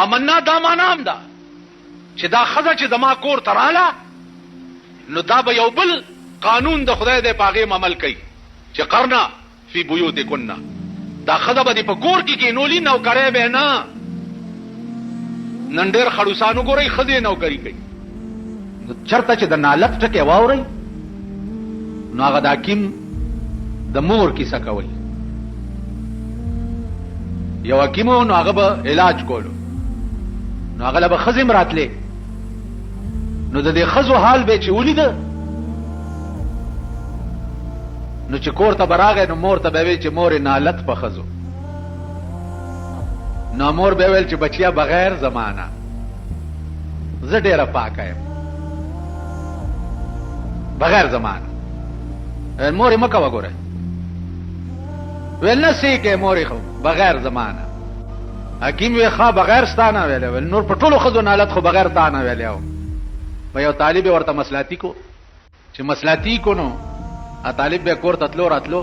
آمنا دا معنام دا چې دا خزه چې زما کور تراله نو دا به یو بل قانون د خدای د پاغه عمل کوي چې قرنا فی بیوتکن دا خزه به په کور کې کینولې نو کرے به نه نن ډېر خړوسانو ګوري خزه نو کوي چرته چې د نالت ټکه واوري نو هغه د حکیم د مور کیسه کوي یو حکیمو نو هغه به علاج کولو نو هغه به خزم راتلې نو د دې خزو حال به چې ولید نو چې کور ته براغه نو مور ته به وی چې مور نالت په خزو نو مور به ویل چې بچیا بغیر زمانہ زه ډیره پاکه یم بغیر زمانہ مور مکه وګوره ویل نه سې کې مور خو بغیر زمانہ حکیم وی ښا بغیر ستانه ویل نور په ټولو خزو نالت خو بغیر تانه ویل و یو طالب ورته مسلاتی کو چې مسلاتی کو نو ا طالب به کور تطلو راتلو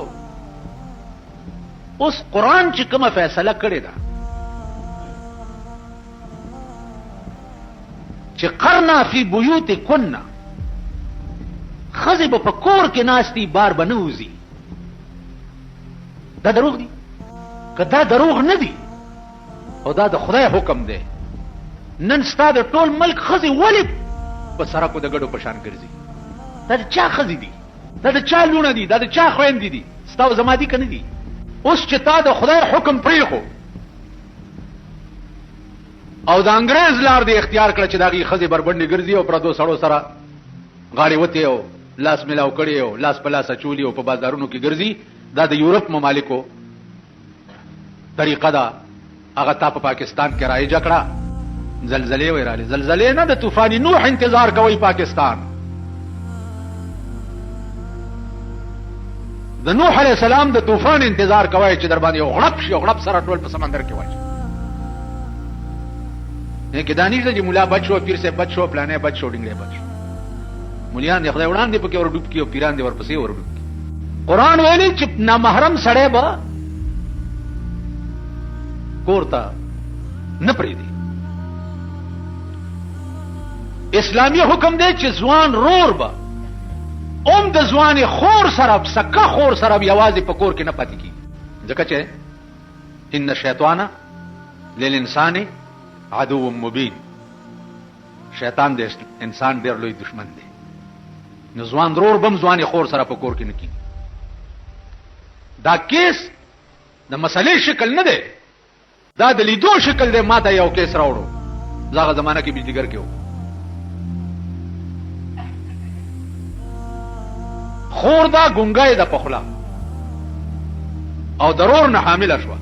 اوس قران چې کومه فیصله کړی دا چې قرنا فی بیوتکن خزب په کور کې ناشتي بار بنوزي دا دروغ دي کدا دروغ نه دي او دا د خدای حکم دی نن ستاسو ټول ملک خزي ولې په سرکو د ګډو پشان ګرځي دا چا خزي دي دا چا لونه دي دا چا خويندې دي ستاسو زما دي کنه دي اوس چې تا د خدای حکم پریخو او د انګريز لار دی اختیار کړ چې داغي خزي بربندي ګرځي او پردو سړو سره غاړي وته او لاس ملاو کړي او لاس په لاس چولي او په بازارونو کې ګرځي دا د یورپ ممالکو طریقه ده هغه تا په پاکستان کې رایجه کړه زلزلې وراله زلزلې نه د طوفان نوح انتظار کوي پاکستان د نوح علیہ السلام د طوفان انتظار کوي چې در باندې یو غړپ شي غړپ سره ټول په سمندر کې واچي نه کې دانش د مولا بچو پیر سے بچو پلانې بچو ډنګړې بچو مولیان د خدای وړاندې په کې ور ډوب کې او پیران دې ورپسې ور ډوب کې قران ویلي چې نامحرم سړی به کورتا نه پریدي اسلامی حکم دی چې ځوان رور به د ځوان خور سره سکه خور سره یوازې په کور کې نه پاتې کی ځکه چې ان الشیطان للانسان عدو مبین شیطان د انسان ډېر لوی دشمن دی نو ځوان رور بم ځوان خور سره په کور کې نه کی دا کیس د مسلې شکل نه دی دا د لیدو شکل دی ماته یو کیس راوړو زغه زمانہ کې بجلیګر کې خور دا ګونګای د پخلا او ضرور نه حامل شوه